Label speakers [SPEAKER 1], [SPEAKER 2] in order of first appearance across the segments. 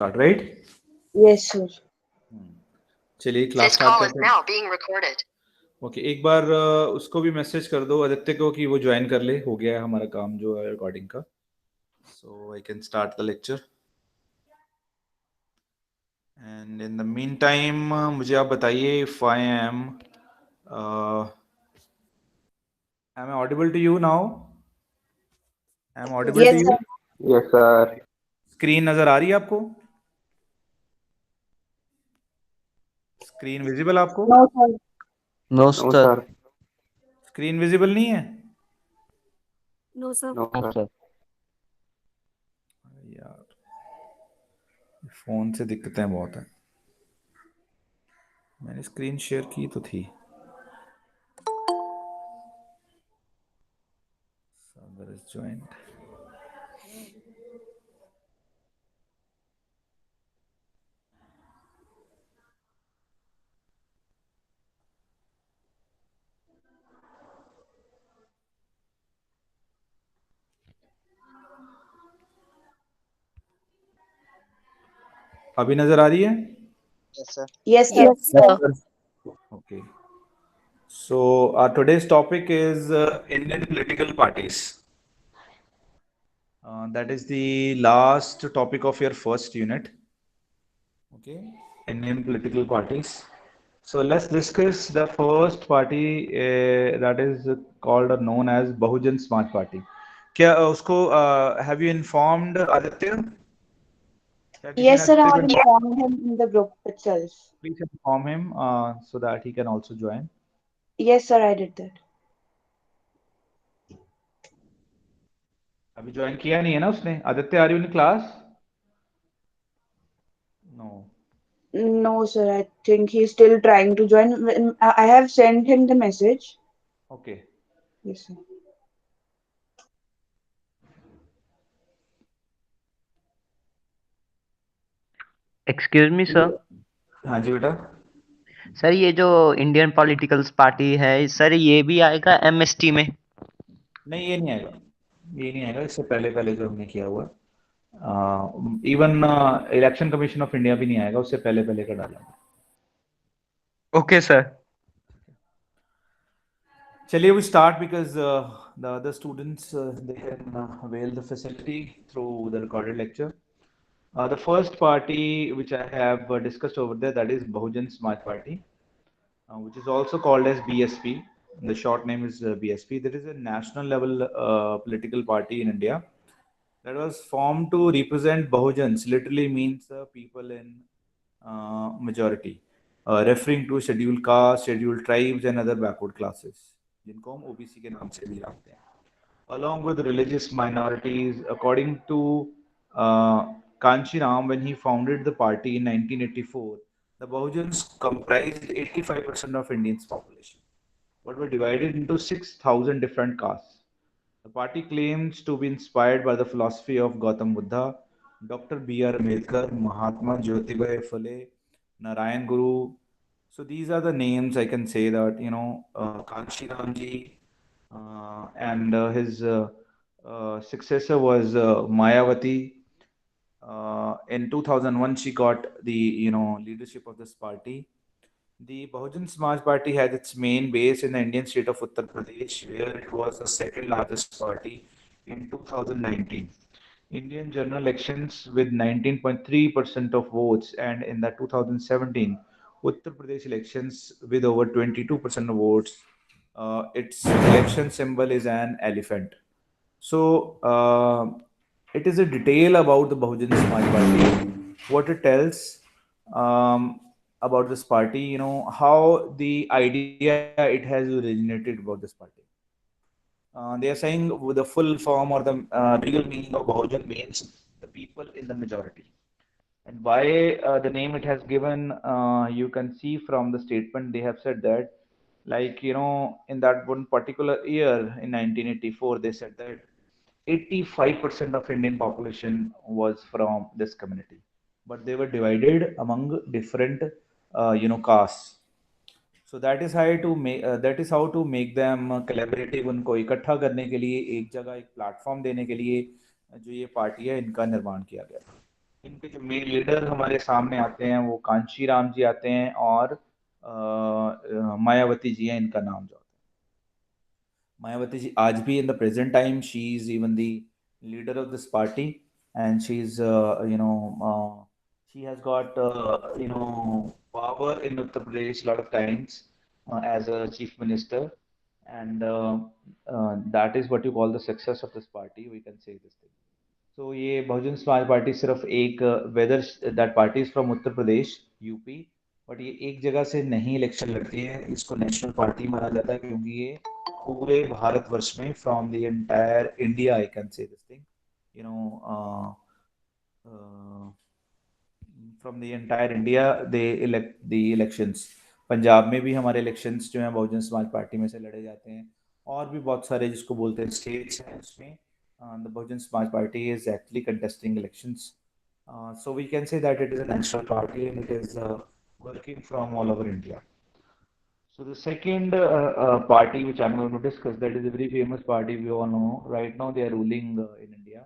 [SPEAKER 1] Start, right?
[SPEAKER 2] Yes, sir.
[SPEAKER 1] चलिए class start करते हैं. ओके, एक बार उसको भी मैसेज कर दो आदित्य को कि वो ज्वाइन कर ले. हो गया है हमारा काम जो है रिकॉर्डिंग का. So I can start the lecture. And in the meantime मुझे आप बताइए if I am audible to you now. I am audible to
[SPEAKER 2] Yes,
[SPEAKER 1] you.
[SPEAKER 2] sir.
[SPEAKER 3] Yes, sir.
[SPEAKER 1] Screen नजर आ रही है आपको? स्क्रीन विजिबल आपको?
[SPEAKER 2] No, sir.
[SPEAKER 4] No,
[SPEAKER 3] No,
[SPEAKER 4] sir.
[SPEAKER 3] sir.
[SPEAKER 1] Screen visible नहीं है
[SPEAKER 5] No, sir.
[SPEAKER 3] No,
[SPEAKER 4] No,
[SPEAKER 3] sir.
[SPEAKER 4] sir.
[SPEAKER 1] यार? Phone से दिक्कतें बहुत हैं. मैंने स्क्रीन शेयर की तो थी. Sagar is joined. अभी नजर आ रही है?
[SPEAKER 4] Yes, sir.
[SPEAKER 2] Yes, sir.
[SPEAKER 5] Yes,
[SPEAKER 4] Yes,
[SPEAKER 5] sir.
[SPEAKER 4] sir.
[SPEAKER 1] Okay. So today's topic is Indian political parties. That is the last topic of your first unit. Okay, Indian political parties. So let's discuss the first party that is called or known as Bahujan Samaj Party. क्या उसको have you informed Aditya? क्या किसी ने
[SPEAKER 2] Yes, sir. I
[SPEAKER 1] Aditya
[SPEAKER 2] have
[SPEAKER 1] को
[SPEAKER 2] informed him in the group itself.
[SPEAKER 1] please inform him so that he can also join.
[SPEAKER 2] Yes, sir. I did that.
[SPEAKER 1] अभी join किया नहीं है ना उसने? Aditya are you in class? No.
[SPEAKER 2] No, sir. I think he's still trying to join. I have sent him the message.
[SPEAKER 1] Okay.
[SPEAKER 2] Yes, sir.
[SPEAKER 4] Excuse me, sir.
[SPEAKER 1] हाँ जी बेटा.
[SPEAKER 4] Sir ये जो इंडियन पॉलिटिकल पार्टी है सर ये भी आएगा MST में?
[SPEAKER 1] नहीं, ये नहीं आएगा. ये नहीं आएगा. इससे पहले पहले जो हमने किया हुआ even election Commission of India भी नहीं आएगा. उससे पहले पहले का डाला.
[SPEAKER 4] Okay sir.
[SPEAKER 1] चलिए we start because the other students they can avail the facility through the recorded lecture. The first party which I have discussed over there, that is Bahujan Samaj Party, which is also called as BSP. The short name is BSP. There is a national level political party in India that was formed to represent Bahujans. Literally means people in majority, referring to scheduled castes, scheduled tribes, and other backward classes, जिनको हम OBC के नाम से भी जानते हैं. Along with religious minorities, according to Kanchiram, when he founded the party in 1984, the Bahujans comprised 85% of Indians' population, but were divided into 6,000 different castes. The party claims to be inspired by the philosophy of Gautam Buddha, Dr. B.R. Ambedkar, Mahatma Jyotibai Phule, Narayan Guru. So these are the names I can say that, Kanshi Ramji and his successor was Mayawati. In 2001, she got the leadership of this party. The Bahujan Samaj Party had its main base in the Indian state of Uttar Pradesh, where it was the second largest party in 2019. Indian general elections with 19.3% of votes, and in the 2017 Uttar Pradesh elections with over 22% of votes. Its election symbol is an elephant. So it is a detail about the Bahujan Samaj Party, what it tells about this party, how the idea it has originated about this party. They are saying the full form or the real meaning of Bahujan means the people in the majority. And why the name it has given, you can see from the statement they have said that, like, in that one particular year in 1984, they said that 85% of Indian population was from this community, but they were divided among different, castes. So that is how to make them collaborative. उनको इकट्ठा करने के लिए एक जगह एक platform देने के लिए जो ये पार्टी है इनका निर्माण किया गया था. इनके जो मेन लीडर हमारे सामने आते हैं वो कांशी राम जी आते हैं और मायावती जी हैं, इनका नाम जो आता है मायावती जी। आज भी in the present time she is even the leader of this party and she is she has got power in Uttar Pradesh a lot of times as a chief minister, and that is what you call the success of this party. We can say this thing. So ये Bahujan Samaj party सिर्फ एक whether that party is from Uttar Pradesh UP, but ये एक जगह से नहीं election लड़ती है, इसको नेशनल पार्टी माना जाता है क्योंकि ये पूरे भारतवर्ष में from the entire India I can say this thing you know from the entire India they elect the elections. Punjab में भी हमारे इलेक्शंस जो हैं बहुजन समाज पार्टी में से लड़े जाते हैं, और भी बहुत सारे जिसको बोलते हैं स्टेट्स हैं उसमें the Bahujan Samaj Party is actually contesting elections. So we can say that it is a national party and it is working from all over India. So the second party which I'm going to discuss, that is a very famous party we all know. Right now they are ruling in India.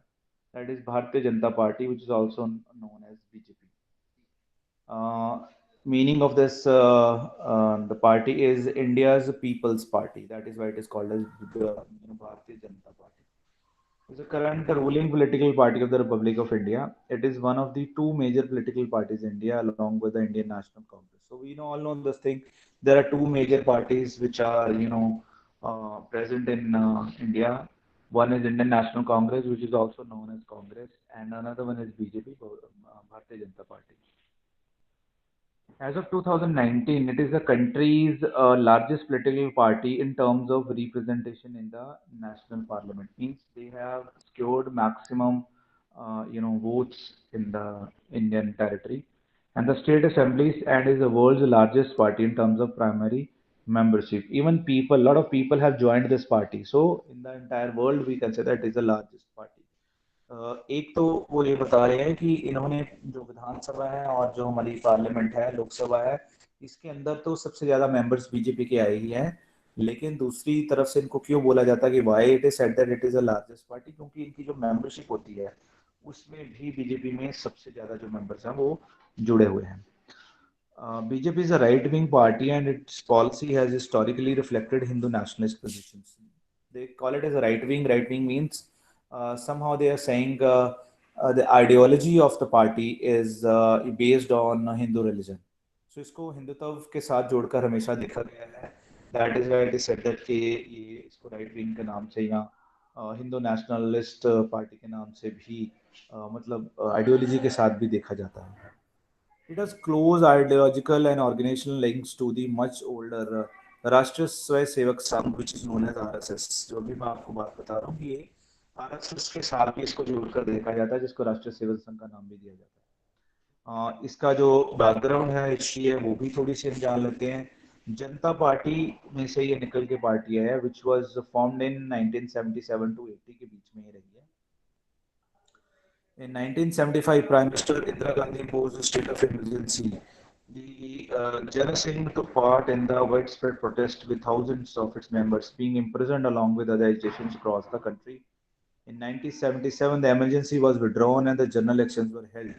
[SPEAKER 1] That is Bharatiya Janata Party, which is also known as BJP. Meaning of this the party is India's People's Party. That is why it is called as Bharatiya Janata Party. It's the current ruling political party of the Republic of India. It is one of the two major political parties in India, along with the Indian National Congress. So we all know this thing. There are two major parties which are, present in India. One is Indian National Congress, which is also known as Congress, and another one is BJP, Bharatiya Janata Party. As of 2019, it is the country's largest political party in terms of representation in the national parliament. Means they have secured maximum, votes in the Indian territory and the state assemblies, and is the world's largest party in terms of primary membership. Even people, a lot of people have joined this party. So in the entire world, we can say that it is the largest party. एक तो वो ये बता रहे हैं कि इन्होंने जो विधानसभा है और जो हमारी पार्लियामेंट है, लोकसभा है, इसके अंदर तो सबसे ज्यादा मेंबर्स बीजेपी के आए ही हैं, लेकिन दूसरी तरफ से इनको क्यों बोला जाता है कि why it is said that it is the largest party, क्योंकि इनकी जो मेंबरशिप होती है उसमें भी बीजेपी में सबसे ज्यादा जो मेंबर्स हैं वो जुड़े हुए हैं। BJP is a right-wing party and its policy has historically reflected Hindu nationalist positions. They call it as a right-wing. Right-wing means somehow they are saying the ideology of the party is based on Hindu religion. So इसको हिंदुत्व के साथ जोड़कर हमेशा देखा गया है. That is why it is said that कि ये इसको right-wing के नाम से या हिंदू नेशनलिस्ट पार्टी के नाम से भी मतलब आइडियोलॉजी के साथ भी देखा जाता है. It has close ideological and organizational links to the much older राष्ट्रीय स्वयं Sevak Sangh which is known as RSS. जो भी मैं आपको बात बता रहा हूँ कि ये RSS के साथ भी इसको जोड़कर देखा जाता है, जिसको राष्ट्रीय सेवक संघ का नाम भी दिया जाता है. इसका जो बैकग्राउंड है, हिस्ट्री है, वो भी थोड़ी सी हम जान लेते हैं. जनता पार्टी में से ये निकल के पार्टी है which was formed in 1977 to 80 के बीच में ही रही है. In 1975, Prime Minister Indira Gandhi imposed a state of emergency. The Jana Singh took part in the widespread protest with thousands of its members being imprisoned along with other agitations across the country. In 1977, the emergency was withdrawn and the general elections were held.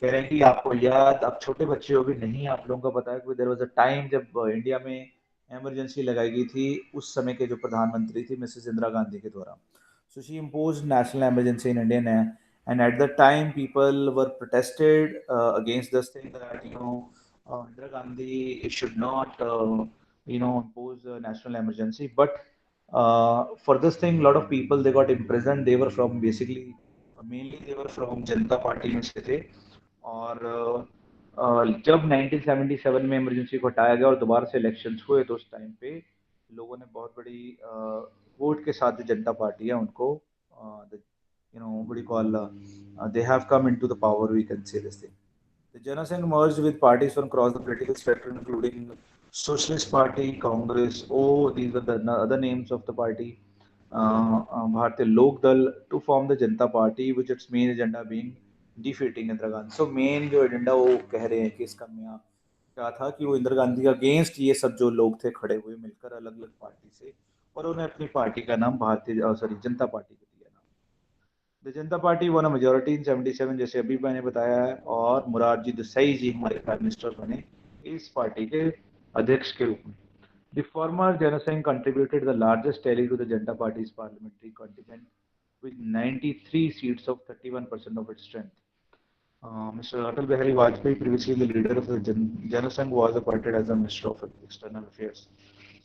[SPEAKER 1] कह रहे हैं कि आपको याद, आप छोटे बच्चे हो भी नहीं, आप लोगों को पता है कि देयर वाज अ टाइम जब इंडिया में इमरजेंसी लगाई गई थी, उस समय के जो प्रधानमंत्री थी मिसेस इंदिरा गांधी के द्वारा. So she imposed national emergency in India, and at that time people were protested against this thing that Indira Gandhi should not impose a national emergency. But for this thing, a lot of people they got imprisoned. They were from basically mainly they were from Janata Party में से थे. और जब 1977 में emergency को हटाया गया और दोबारा से इलेक्शंस हुए तो उस टाइम पे लोगों ने बहुत बड़ी वोट के साथ जो जनता पार्टी है उनको what do you call they have come into the power, we can say this thing. The Jana Sangh merged with parties from across the political spectrum including Socialist Party, Congress. These are the other names of the party. Bharatiya Lok Dal to form the Janata Party, which its main agenda being defeating Indira Gandhi. So main जो agenda वो कह रहे हैं कि इसका में क्या था कि वो इंदिरा गांधी का अगेंस्ट ये सब जो लोग थे खड़े हुए मिलकर अलग अलग पार्टी से, और उन्हें अपनी पार्टी का नाम जनता पार्टी को दिया नाम. The Janata party one a majority in 77 जैसे अभी मैंने बताया है, और मुरारजी देसाई जी हमारे प्राइम मिनिस्टर बने इस पार्टी के अध्यक्ष के रूप में। The former Janasangh contributed the largest tally to the Janata Party's parliamentary contingent with 93 seats of 31% of its strength. Mr. Atal Bihari Vajpayee, previously the leader of the Janasangh, was appointed as the Minister of External Affairs.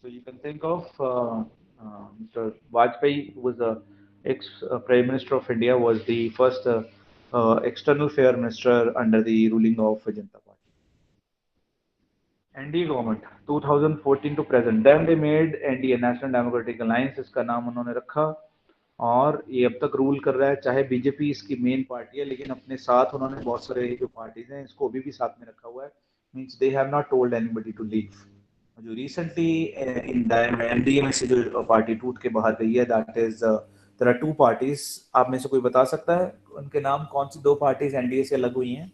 [SPEAKER 1] So you can think of Mr. Vajpayee, who was the ex-Prime Minister of India, was the first External Affairs Minister under the ruling of Janata Party. NDA government 2014 to present, then they made NDA National Democratic Alliance, इसका नाम उन्होंने रखा, और ये अब तक rule कर रहा है। चाहे बीजेपी इसकी मेन पार्टी है, लेकिन अपने साथ उन्होंने बहुत सारे जो पार्टीज हैं इसको अभी भी साथ में रखा हुआ है। Means they have not told anybody to leave. जो रिसेंटली इन एनडीए में से जो पार्टी टूट के बाहर गई है, that is there are two parties. आप में से कोई बता सकता है उनके नाम? कौन सी दो पार्टीज एनडीए से अलग हुई हैं?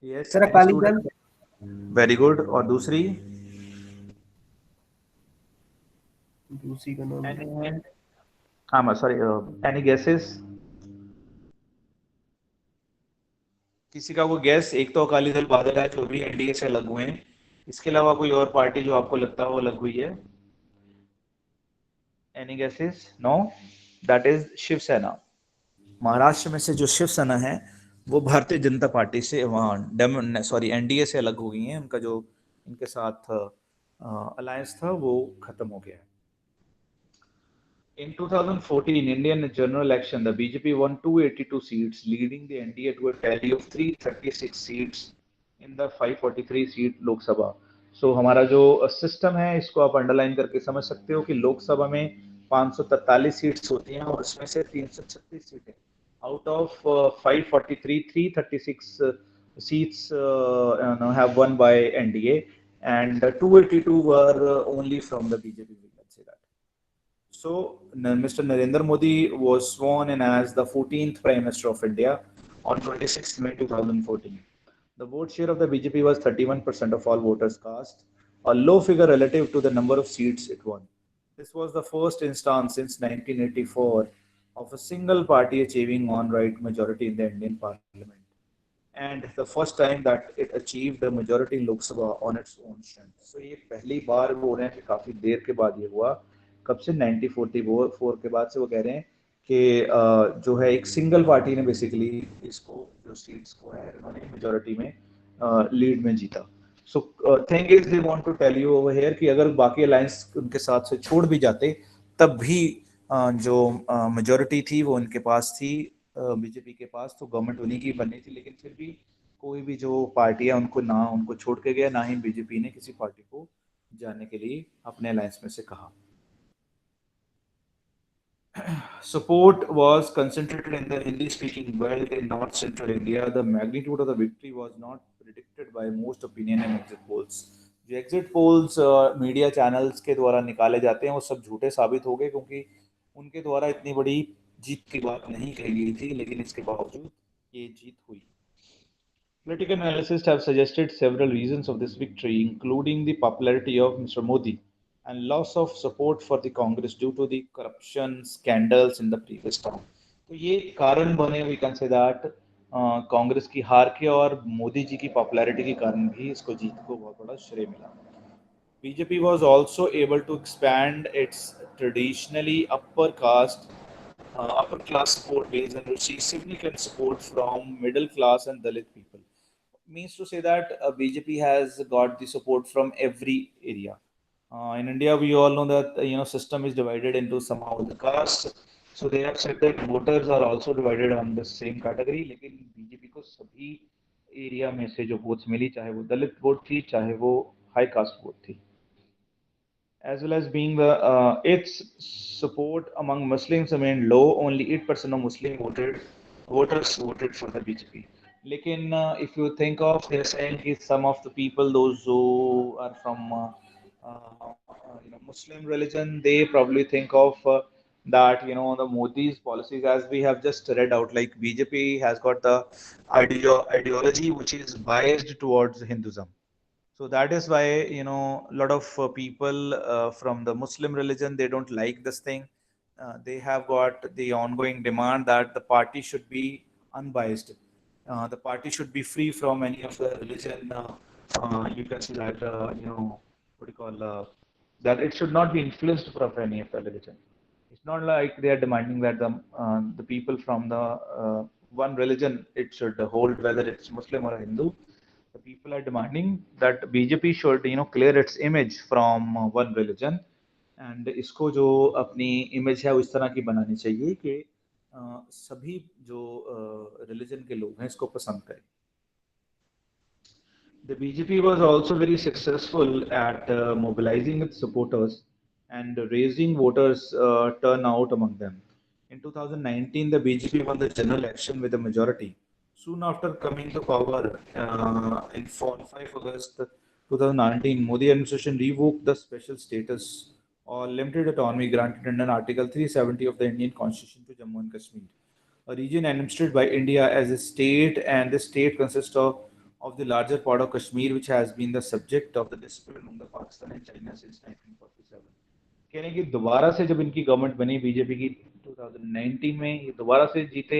[SPEAKER 1] Yes,
[SPEAKER 3] sir Akali Dal.
[SPEAKER 1] Very good. और दूसरी?
[SPEAKER 3] दूसरी का नाम
[SPEAKER 1] हाँ सॉरी, एनी गेसेस? किसी का कोई गैस? एक तो अकाली दल बादल है जो भी एनडीए से अलग हुए हैं, इसके अलावा कोई और पार्टी जो आपको लगता है वो अलग हुई है? Any guesses? No, that is Shiv Sena. Maharashtra में से जो शिवसेना है वो भारतीय जनता पार्टी से एनडीए से अलग हो गई हैं। उनका जो इनके साथ अलायंस था वो खत्म हो गया है। In 2014 Indian general election, the BJP won 282 seats, leading the NDA to a tally of 336 seats in the 543 seat Lok Sabha. So हमारा जो सिस्टम है इसको आप अंडरलाइन करके समझ सकते हो कि लोकसभा में 543 सीट्स होती हैं और उसमें से 336 सीटें out of 543, 336 seats have won by NDA, and 282 were only from the BJP. We can say that. So, Mr. Narendra Modi was sworn in as the 14th Prime Minister of India on 26 May 2014. The vote share of the BJP was 31% of all voters cast, a low figure relative to the number of seats it won. This was the first instance since 1984 of a single party achieving on-right majority in the Indian Parliament, and the first time that it achieved a majority in Lok Sabha on its own strength. So ये पहली बार वो रहे हैं कि काफी देर के बाद ये हुआ। कब से? 1944 के बाद से वो कह रहे हैं कि जो है एक सिंगल पार्टी ने बेसिकली इसको जो सीट्स को है उन्होंने मेजॉरिटी में लीड में जीता। So thing is they want to tell you over here कि अगर बाकी अलायंस उनके साथ से छोड़ भी जाते तब भी जो मेजॉरिटी थी वो उनके पास थी, बीजेपी के पास, तो गवर्नमेंट उन्हीं की बननी थी। लेकिन फिर भी कोई भी जो पार्टी है उनको छोड़ के गया, ना ही बीजेपी ने किसी पार्टी को जाने के लिए अपने अलायंस में से कहा। Support was concentrated in the Hindi-speaking belt in North Central India. The magnitude of the victory was not predicted by most opinion and exit polls. जो exit polls मीडिया चैनल्स के द्वारा निकाले जाते हैं वो सब झूठे साबित हो गए, क्योंकि उनके द्वारा इतनी बड़ी जीत की बात नहीं कही गई थी, लेकिन इसके बावजूद ये जीत हुई। Political analysts have suggested several reasons of this victory, including the popularity of Mr. Modi and loss of support for the Congress due to the corruption scandals in the previous term. तो ये कारण बने, we can say that Congress की हार के और मोदी जी की popularity के कारण भी इसको जीत को बहुत बड़ा श्रेय मिला। BJP was also able to expand its traditionally upper class support base and receive significant support from middle class and Dalit people. Means to say that BJP has got the support from every area. In India, we all know that system is divided into somehow the caste. So they have said that voters are also divided on the same category. लेकिन BJP को सभी area में से जो votes मिली, चाहे वो दलित vote थी, चाहे वो हाई कास्ट वोट थी, as well as being the its support among Muslims remained low. Only 8% of Muslim voters voted for the BJP. लेकिन if you think of, they're saying कि some of the people, those who are from Muslim religion, they probably think of that the Modi's policies, as we have just read out, like BJP has got the ideology which is biased towards Hinduism. So that is why a lot of people from the Muslim religion, they don't like this thing, they have got the ongoing demand that the party should be unbiased. The party should be free from any of the religion. You can see that, what do you call, that it should not be influenced from any of the religion. It's not like they are demanding that the people from the one religion it should hold, whether it's Muslim or Hindu. The people are demanding that BJP should, clear its image from one religion, and इसको जो अपनी image है वो इस तरह की बनानी चाहिए कि सभी जो रिलीजन के लोग हैं इसको पसंद करें. The BJP was also very successful at mobilizing its supporters and raising voters' turnout among them. In 2019, the BJP won the general election with a majority. Soon after coming to power, on 5 August 2019, Modi administration revoked the special status or limited autonomy granted under Article 370 of the Indian Constitution to Jammu and Kashmir, a region administered by India as a state, and the state consists of the larger part of Kashmir, which has been the subject of the dispute among the Pakistan and China since 1947. कहने की दोबारा से जब इनकी government बनी BJP की 2019 में, ये दोबारा से जीते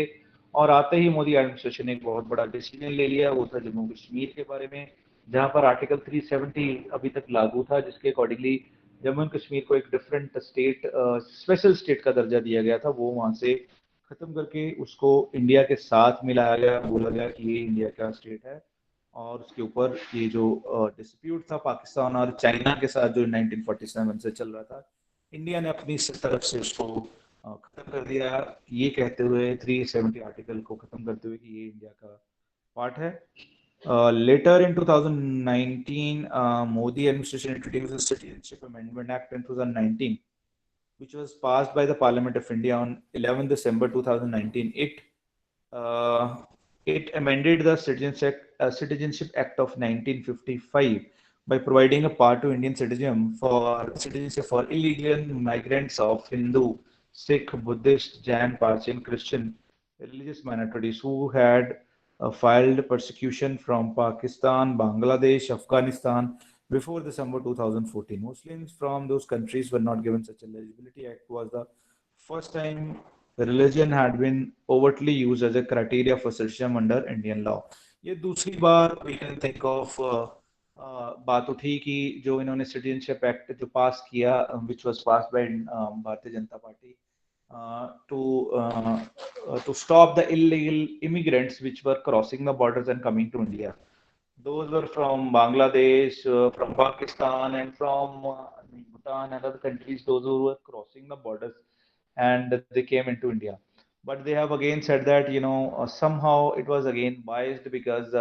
[SPEAKER 1] और आते ही मोदी एडमिनिस्ट्रेशन ने एक बहुत बड़ा डिसीजन ले लिया. वो था जम्मू कश्मीर के बारे में, जहां पर आर्टिकल 370 अभी तक लागू था, जिसके अकॉर्डिंगली जम्मू एंड कश्मीर को एक डिफरेंट स्टेट, स्पेशल स्टेट का दर्जा दिया गया था. वो वहां से खत्म करके उसको इंडिया के साथ मिलाया गया, बोला गया कि ये इंडिया का स्टेट है. और उसके ऊपर ये जो डिस्प्यूट था पाकिस्तान और चाइना के साथ जो 1947 से चल रहा था, इंडिया ने अपनी तरफ से उसको खत्म कर दिया, ये कहते हुए 370 आर्टिकल को खत्म करते हुए कि ये इंडिया का पार्ट है. Later in 2019, Modi administration introduced the Citizenship Amendment Act in 2019, which was passed by the Parliament of India on 11 December 2019. It amended the Citizenship Act of 1955 by providing a part to Indian citizenship for illegal migrants of Hindu, Sikh, Buddhist, Jain, Parsi, Christian religious minorities who had filed persecution from Pakistan, Bangladesh, Afghanistan before December 2014. Muslims from those countries were not given such eligibility. Act was the first time religion had been overtly used as a criteria for citizenship under Indian law. ये दूसरी बार we can think of बात उठी कि जो इन्होंने citizenship act जो पास किया, which was passed by Bharatiya Janata party to stop the illegal immigrants which were crossing the borders and coming to India. Those were from Bangladesh, from Pakistan, and from Bhutan and other countries. Those who were crossing the borders and they came into India. But they have again said that somehow it was again biased because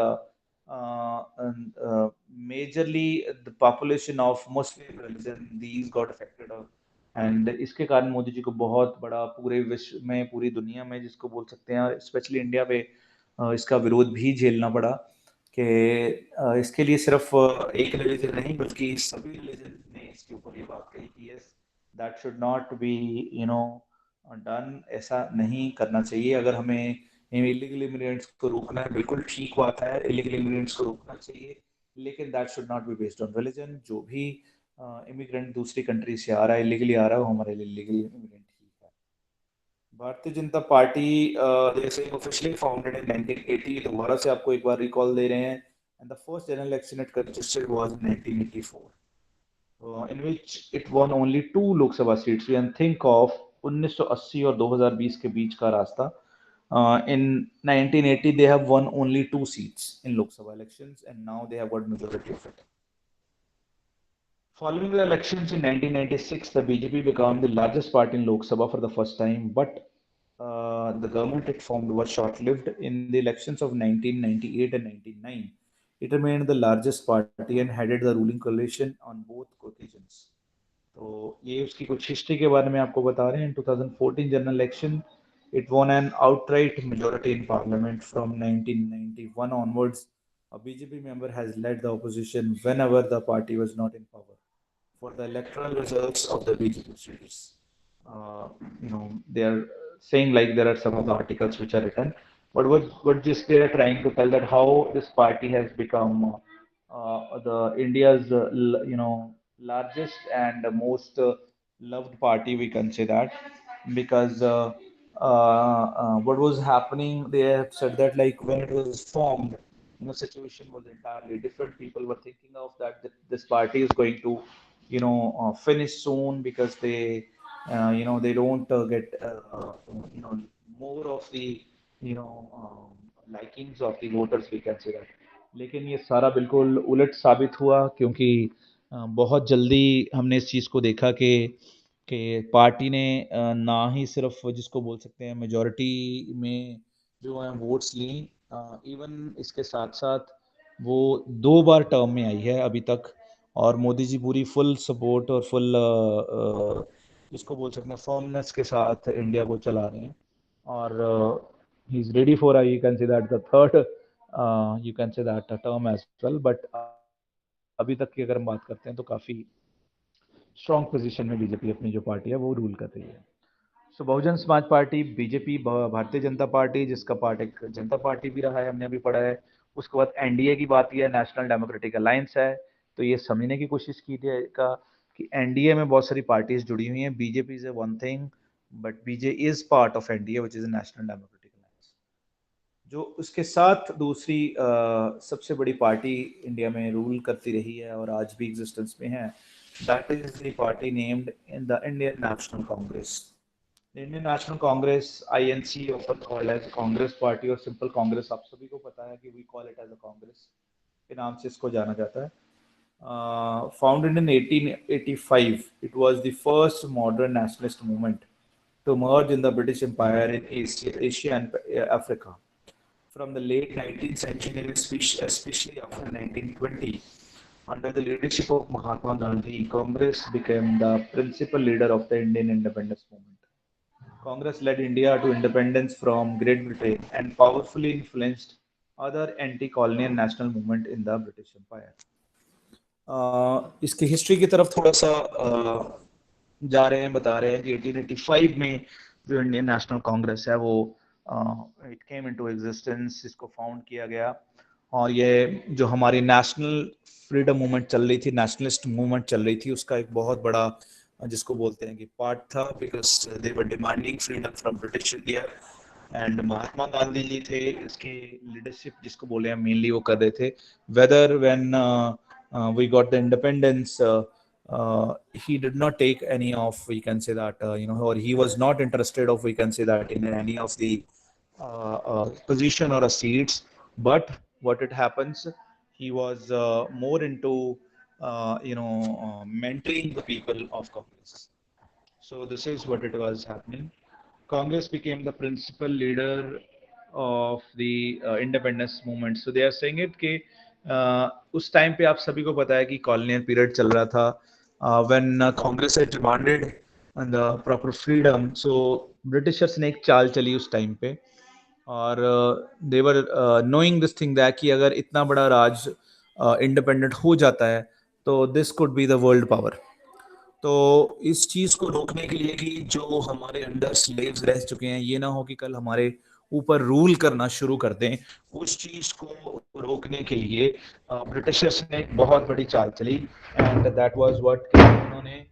[SPEAKER 1] majorly the population of Muslim religion these got affected. And इसके कारण मोदी जी को बहुत बड़ा पूरे विश्व में, पूरी दुनिया में जिसको बोल सकते हैं, स्पेशली इंडिया पे इसका विरोध भी झेलना पड़ा कि इसके लिए सिर्फ एक रिलीजन नहीं बल्कि सभी रिलीजन ने इसके ऊपर ये बात कही कि yes that should not be done, ऐसा नहीं करना चाहिए. अगर हमें इलीगल इमिग्रेंट्स को रोकना है, बिल्कुल ठीक बात है, इलीगल इमिग्रेंट्स को रोकना चाहिए, लेकिन that should not be based on religion. जो भी इमिग्रेंट दूसरी कंट्री से आ रहा है, इलीगली आ रहा है, वो हमारे लिए लीगली इमिग्रेंट ही है. भारतीय जनता पार्टी जैसे ऑफिशियली फाउंडेड इन 1980, दोबारा से आपको एक बार रिकॉल दे रहे हैं, and the first general election it contested was in 1984, in which it won only 2 Lok Sabha seats. We can think of 1980 और 2020 के बीच का रास्ता. In 1980 they have won only 2 seats in Lok Sabha elections, and now they have got majority of it. Following the elections in 1996, the BJP became the largest party in Lok Sabha for the first time, but the government it formed was short-lived. In the elections of 1998 and 1999, it remained the largest party and headed the ruling coalition on both occasions. तो ये उसकी कुछ history के बारे में आपको बता रहे हैं. 2014 general election it won an outright majority in parliament. From 1991 onwards, a BJP member has led the opposition whenever the party was not in power. For the electoral results of the BJP seats, they are saying like there are some of the articles which are written, but what just they are trying to tell that how this party has become the India's largest and most loved party, we can say that. because what was happening, they have said that like when it was formed, situation was entirely different. People were thinking of that this party is going to, finish soon because they don't get, you know, more of the, likings of the voters, we can say that. लेकिन ये सारा बिल्कुल उलट साबित हुआ, क्योंकि बहुत जल्दी हमने इस चीज़ को देखा कि पार्टी ने ना ही सिर्फ जिसको बोल सकते हैं मेजॉरिटी में जो है वोट्स ली, इवन इसके साथ साथ वो 2 बार टर्म में आई है अभी तक, और मोदी जी पूरी फुल सपोर्ट और फुल जिसको बोल सकते हैं फर्मनेस के साथ इंडिया को चला रहे हैं, और he is ready for you can say that the third you can say that term as well, but अभी तक की अगर हम बात करते हैं तो काफ़ी स्ट्रॉन्ग पोजीशन में बीजेपी अपनी जो पार्टी है वो रूल कर रही है। सो Bahujan Samaj party, BJP, Bharatiya Janata party, जिसका पार्ट एक जनता पार्टी भी रहा है, हमने अभी पढ़ा है। उसके बाद एनडीए की बात की है, नेशनल डेमोक्रेटिक अलायंस है। तो ये समझने की कोशिश की जाएगा कि एनडीए में बहुत सारी पार्टीज जुड़ी हुई हैं। BJP is one thing, but BJ is part of NDA which is National Democratic Alliance. जो उसके साथ दूसरी सबसे बड़ी पार्टी इंडिया में रूल करती रही है और आज भी एग्जिस्टेंस में है, that is the party named in the Indian national Congress. The Indian National Congress, INC, often called as Congress Party और सिंपल कांग्रेस, आप सभी को पता है कि we call it as a Congress के नाम से इसको जाना जाता है। Founded in 1885, it was the first modern nationalist movement to emerge in the British Empire in Asia and Africa. From the late 19th century, especially after 1920, under the leadership of Mahatma Gandhi, Congress became the principal leader of the Indian independence movement. Congress led India to independence from Great Britain and powerfully influenced other anti-colonial national movement in the British Empire. इसकी history की तरफ थोड़ा सा जा रहे हैं, बता रहे हैं कि 1885 में जो इंडियन नेशनल कांग्रेस है वो इट केम इनटू एग्जिस्टेंस, इसको फाउंड किया गया, और ये जो हमारी नेशनल फ्रीडम मूवमेंट चल रही थी, नेशनलिस्ट मूवमेंट चल रही थी, उसका एक बहुत बड़ा जिसको बोलते हैं कि पार्ट था, because they were demanding freedom from British India, and Mahatma Gandhi ji थे इसके लीडरशिप जिसको बोले हैं मेनली वो कर रहे थे। Whether when we got the independence, he did not take any of, we can say that, or he was not interested of, we can say that, in any of the position or a seats, but what it happens, he was more into mentoring the people of Congress. So this is what it was happening. Congress became the principal leader of the independence movement. So they are saying it कि उस time पे आप सभी को पता है कि colonial period चल रहा था, when Congress had demanded the proper freedom, so Britishers ने एक चाल चली उस टाइम पे, और दे वर नोइंग दिस थिंग दैट कि अगर इतना बड़ा राज इंडिपेंडेंट हो जाता है तो this could be the world power. तो इस चीज को रोकने के लिए कि जो हमारे अंडर स्लेव्स रह चुके हैं, ये ना हो कि कल हमारे ऊपर रूल करना शुरू कर दें, उस चीज को रोकने के लिए ब्रिटिशर्स ने एक बहुत बड़ी चाल चली, एंड दैट वाज व्हाट उन्होंने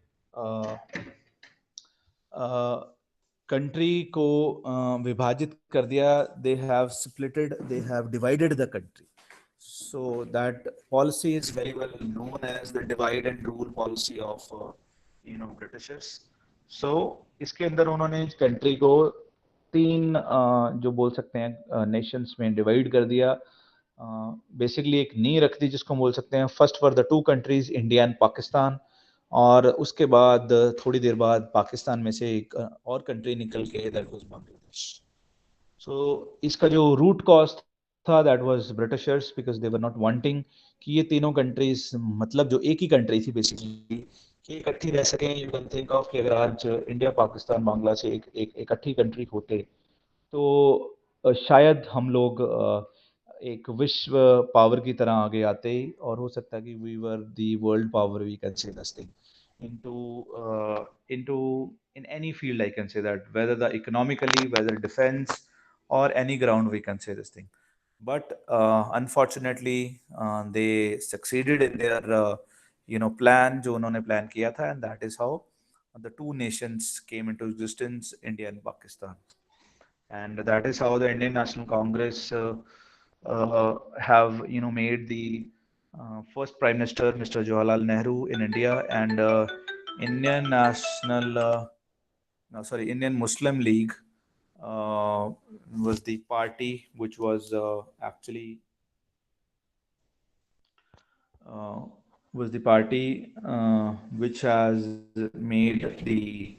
[SPEAKER 1] कंट्री को विभाजित कर दिया। They have splitted, they have divided the country, so that policy is very well known as the divide and rule policy of Britishers. So इसके अंदर उन्होंने कंट्री को 3 जो बोल सकते हैं नेशंस में डिवाइड कर दिया, बेसिकली एक नी रख दी जिसको बोल सकते हैं first for the 2 countries India and Pakistan, और उसके बाद थोड़ी देर बाद पाकिस्तान में से एक और कंट्री निकल के दैट वाज बांग्लादेश। सो इसका जो रूट कॉज था that was Britishers, because they were not wanting कि ये तीनों कंट्रीज, मतलब जो एक ही कंट्री थी बेसिकली, कि इकट्ठी रह सकें। यू कैन थिंक ऑफ कि अगर आज इंडिया पाकिस्तान बांग्ला से एक इकट्ठी कंट्री होते तो शायद हम लोग एक विश्व पावर की तरह आगे आते, और हो सकता है कि we were the world power, we can say this thing into in any field, I can say that, whether the economically, whether defense or any ground, we can say this thing. But unfortunately they succeeded in their plan जो उन्होंने plan किया था, and that is how the two nations came into existence, India and Pakistan. And that is how the Indian National Congress have made the first Prime Minister, Mr. Jawaharlal Nehru in India, and Indian National, no, sorry, Indian Muslim League was the party which was actually uh, which has made the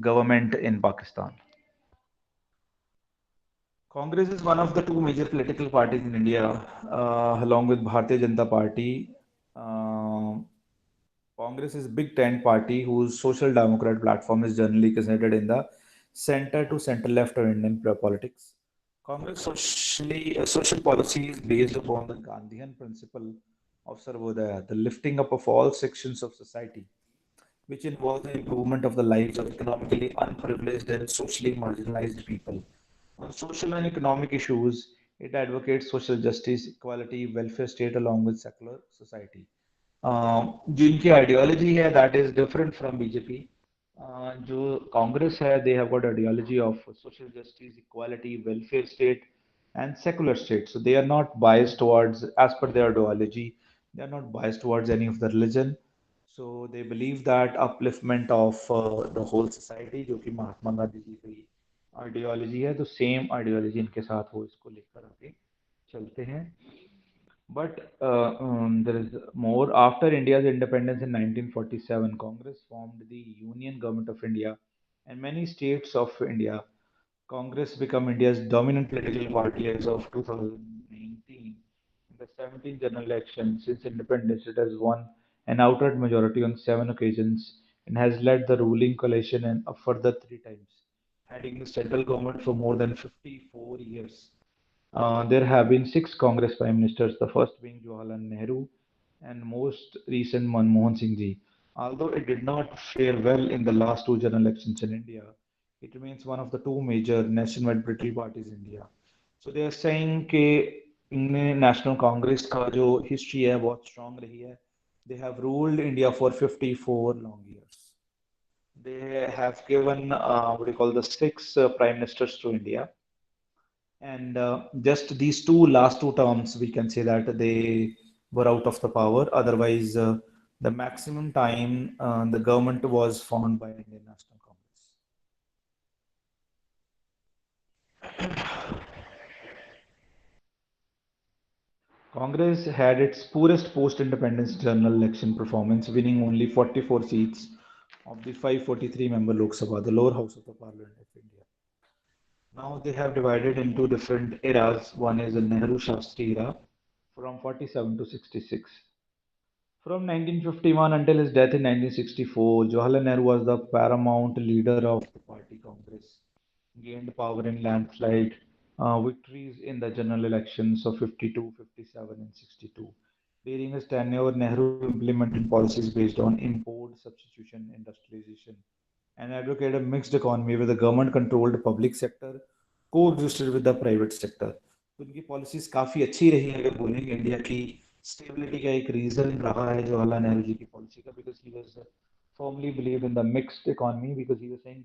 [SPEAKER 1] government in Pakistan. Congress is one of the two major political parties in India, along with Bharatiya Janata Party. Uh, Congress is a big tent party whose social democrat platform is generally considered in the center to center left of Indian politics. Congress social policy is based upon the Gandhian principle of Sarvodaya, the lifting up of all sections of society, which involves the improvement of the lives of economically unprivileged and socially marginalized people. On social and economic issues, it advocates social justice, equality, welfare state along with secular society. जो इनकी ideology है that is different from BJP. जो कांग्रेस है they have got ideology of social justice, equality, welfare state and secular state. So they are not biased towards, as per their ideology, they are not biased towards any of the religion. So they believe that upliftment of the whole society, जो कि महात्मा गांधी जी की ideology है, तो same ideology इनके साथ वो इसको लेकर आगे चलते हैं. But there is more. After India's independence in 1947, Congress formed the Union Government of India and many states of India. Congress became India's dominant political party as of 2019. In the 17th general election since independence, it has won an outright majority on 7 occasions and has led the ruling coalition and a further 3 times, heading the central government for more than 54 years. There have been 6 Congress Prime Ministers, the first being Jawaharlal Nehru and most recent Manmohan Singh ji. Although it did not fare well in the last two general elections in India, it remains one of the two major nationwide political parties in India. So they are saying कि Indian national Congress का जो history है बहुत strong रही है. They have ruled India for 54 long years. They have given what you call the 6 prime ministers to India. And just these last two terms, we can say that they were out of the power. Otherwise, the maximum time the government was formed by Indian National Congress. Congress had its poorest post-independence general election performance, winning only 44 seats of the 543-member Lok Sabha, the lower house of the Parliament of India. Now they have divided into different eras. One is the Nehru Shastri era from 47 to 66. From 1951 until his death in 1964, Jawaharlal Nehru was the paramount leader of the party Congress, gained power in landslide victories in the general elections of 52, 57, and 62. During his tenure, Nehru implemented policies based on import, substitution, industrialization, and advocated a mixed economy where the government controlled the public sector coexisted with the private sector. तो उनकी policies काफ़ी अच्छी रही है अगर बोलेंगे. India की stability का एक रीज़न रहा है जवाहरलाल नेहरू जी की पॉलिसी का, because he was firmly believed in the mixed economy, because he was saying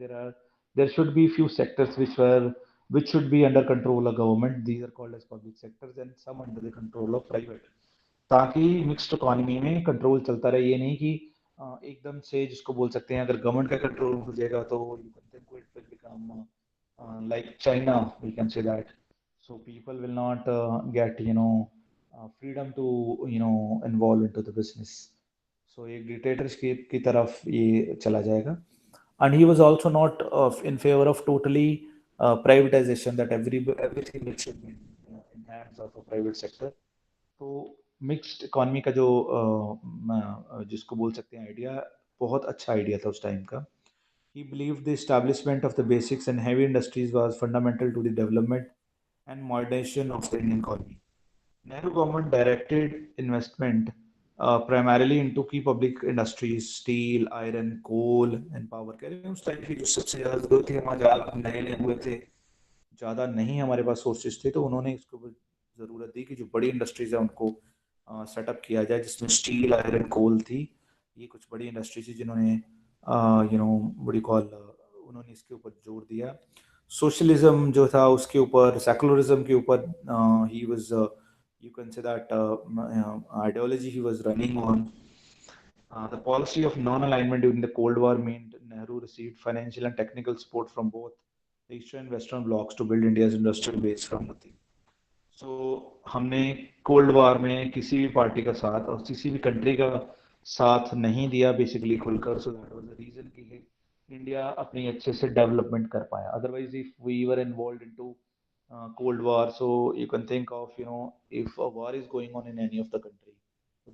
[SPEAKER 1] there should be few sectors which should be under control of government. These are called as public sectors, and some under the control of private, ताकि mixed economy में control चलता रहे. ये नहीं कि एकदम से जिसको बोल सकते हैं अगर गवर्नमेंट का कंट्रोल हो जाएगा तो you can think it will become like China, we can say that. So people will not get freedom to involve into the business. So एक dictatorship की तरफ ये चला जाएगा. And he was also not in favor of totally privatization, that everything which should be in hands of a private sector. तो mixed economy का जो जिसको बोल सकते हैं आइडिया, बहुत अच्छा आइडिया था उस टाइम का. He believed the establishment of the basics and heavy industries was fundamental to the development and modernization of the Indian economy. Nehru government directed investment primarily into key public industries, steel, iron, coal, and power. कह रहे हैं उस time की जो सबसे ज़्यादा जरूरत थी, हमारे नए नए हुए थे, ज़्यादा नहीं हमारे पास सोर्सेज थे, तो उन्होंने इसको ज़रूरत दी कि जो बड़ी इंडस्ट्रीज है उनको सेटअप किया जाए, जिसमें स्टील, आयरन, कोल थी. ये कुछ बड़ी इंडस्ट्री थी जिन्होंने बड़ी कॉल उन्होंने इसके ऊपर जोर दिया। सोशलिज्म जो था उसके ऊपर, सेकुलरिज्म के ऊपर he was you can say that ideology he was running on. The policy of non-alignment during the Cold War meant Nehru received financial and technical support from both the Eastern and Western blocs to build India's industrial base from nothing. So हमने cold war में किसी भी party का साथ और किसी भी country का साथ नहीं दिया बेसिकली खुलकर. So that was the reason कि इंडिया अपनी अच्छे से डेवलपमेंट कर पाया. Otherwise if we were involve into Cold War, so you can think of, if a war is going on in any of the country,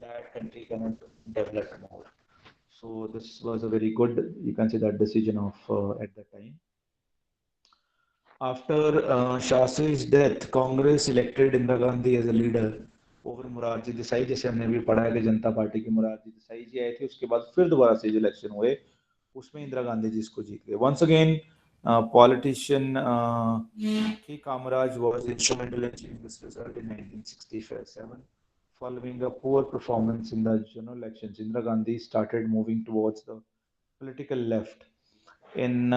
[SPEAKER 1] that country cannot develop more. So this was a very good, you can say that decision of at that time. After Shastri's death, Congress elected Indira Gandhi as a leader over Morarji Desai. जैसे हमने भी पढ़ा है कि जनता party की मोरारजी देसाई जी आए थे, उसके बाद फिर दोबारा से जो इलेक्शन हुए उसमें इंदिरा गांधी जी इसको जीत गए. Once again, politician K. Kamaraj was instrumental in achieving this result in 1967. Following a poor performance in the general elections, Indira Gandhi started moving towards the political left. In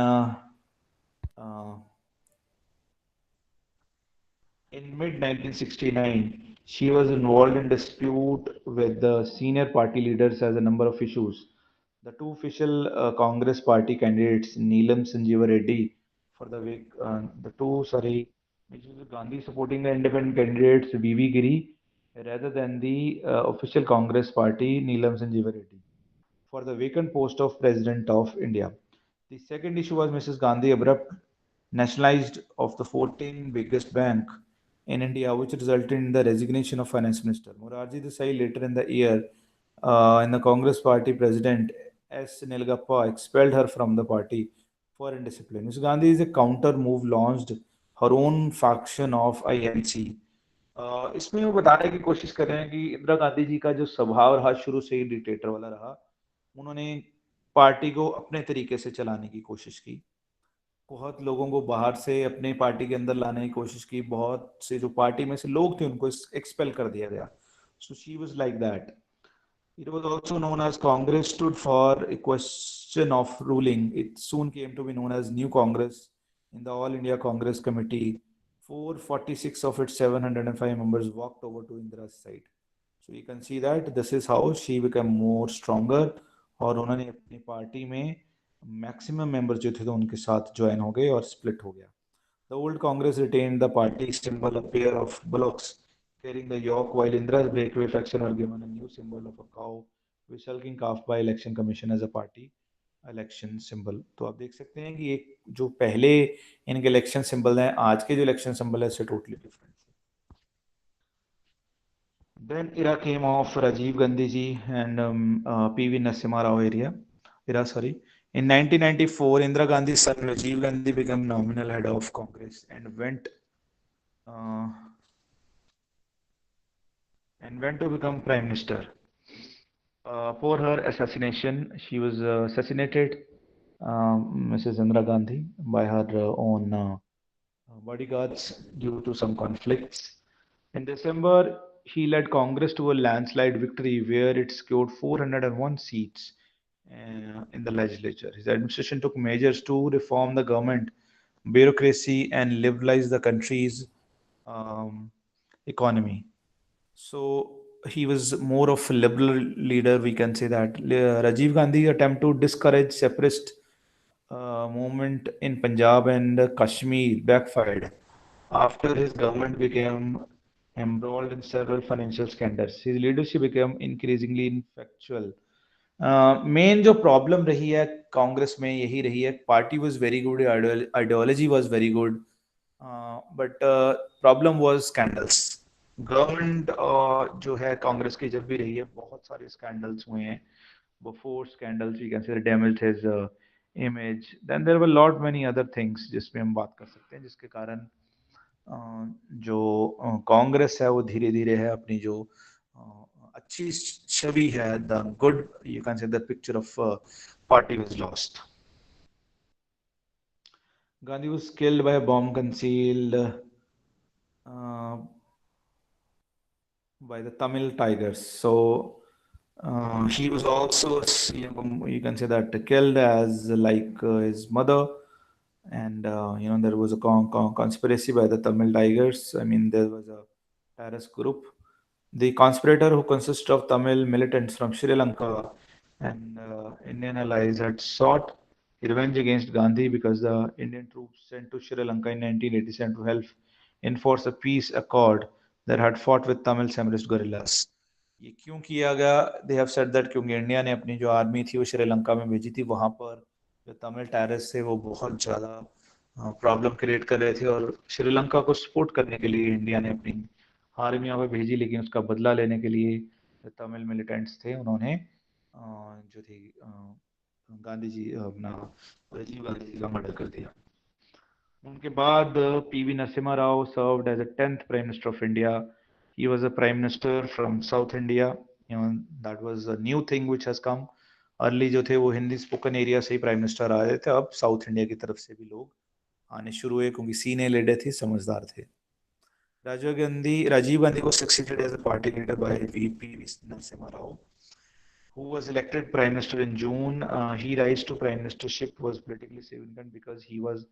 [SPEAKER 1] mid 1969, she was involved in dispute with the senior party leaders as a number of issues. The two official Congress party candidates, Neelam Sanjeeva Reddy for Mrs. Gandhi supporting the independent candidates V.V. Giri rather than the official Congress party, Neelam Sanjeeva Reddy, for the vacant post of President of India. The second issue was Mrs. Gandhi abrupt nationalized of the 14th biggest bank in India, which resulted in the resignation of Finance Minister. Morarji Desai later in the year, in the Congress Party President S. Nilgappa expelled her from the party for indiscipline. Ms. Gandhi is a counter move launched her own faction of INC. इसमें वो बताने की कोशिश कर रहे हैं कि इंदिरा गांधी जी का जो स्वभाव रहा शुरू से ही डिक्टेटर वाला रहा. उन्होंने पार्टी को अपने तरीके से चलाने की कोशिश की. बहुत लोगों को बाहर से अपने पार्टी के अंदर लाने की कोशिश की. बहुत से जो पार्टी में से लोग थे उनको एक्सपेल कर दिया गया. So she was like that. It was also known as Congress stood for a question of ruling. It soon came to be known as New Congress. In the All India Congress Committee, 446 of its 705 members walked over to Indira's side. So you can see that this is how she became more stronger. और उन्होंने अपनी party में maximum members जो थे तो उनके साथ join हो गए और स्प्लिट हो गया. The old Congress retained the party symbol, a pair of bullocks carrying the yoke, while Indira's breakaway faction are given a new symbol of a cow, which sulking calf by Election Commission as a party election symbol. तो आप देख सकते हैं कि एक जो पहले इनके इलेक्शन सिंबल हैं, आज के जो इलेक्शन सिंबल है, इससे totally different. Then era came of Rajiv Gandhi ji and P.V. Narasimha Rao era. In 1994, Indira Gandhi's son Rajiv Gandhi became nominal head of Congress and went to become Prime Minister. For her assassination, she was assassinated, Mrs. Indira Gandhi, by her own bodyguards due to some conflicts. In December, he led Congress to a landslide victory where it secured 401 seats in the legislature. His administration took measures to reform the government, bureaucracy, and liberalize the country's economy. So he was more of a liberal leader, we can say that. Rajiv Gandhi attempt to discourage separatist movement in Punjab and Kashmir backfired after his government became embroiled in several financial scandals. His leadership became increasingly ineffectual. Main जो problem रही है कांग्रेस में यही रही है. Party was very good, ideology was very good, but problem was scandals. Government जो है कांग्रेस की जब भी रही है, बहुत सारे स्कैंडल्स हुए हैं. Before scandals, we can say damaged his image. Then there were lot many other things जिसमें हम बात कर सकते हैं, जिसके कारण जो कांग्रेस है वो धीरे धीरे है अपनी जो अच्छी छवि है, the good, you can say, the picture of party was lost. Gandhi was killed by a bomb concealed by the Tamil Tigers. So He was also, you can say that killed as like his mother, and there was a conspiracy by the Tamil Tigers. I mean, there was a terrorist group. The conspirator, who consisted of Tamil militants from Sri Lanka and Indian allies, had sought revenge against Gandhi because the Indian troops sent to Sri Lanka in 1987 to help enforce a peace accord that had fought with Tamil separatist guerrillas. ये क्यों किया गया? They have said that क्योंकि India ने अपनी जो army थी वो श्रीलंका में भेजी थी, वहां पर जो तमिल टेररिस्ट थे वो बहुत ज़्यादा प्रॉब्लम क्रिएट कर रहे थे, और श्रीलंका को सपोर्ट करने के लिए इंडिया ने अपनी आर्मी वहाँ पे भेजी, लेकिन उसका बदला लेने के लिए जो तमिल मिलिटेंट्स थे उन्होंने जो थी गांधी जी अपना राजीव गांधी जी का मर्डर कर दिया। उनके बाद PV Narasimha Rao served as a 10th Prime Minister of India. He was a Prime Minister from South India. That was a new thing which has come. Early जो थे वो हिंदी स्पोकन एरिया से ही प्राइम मिनिस्टर आ रहे थे, अब साउथ इंडिया की तरफ से भी लोग आने शुरू हुए क्योंकि सीने लेडे थे, समझदार थे। Rajiv Gandhi was succeeded as a party leader by VP Narasimha Rao, who was elected prime minister in June. He rise to prime ministership was politically significant because he was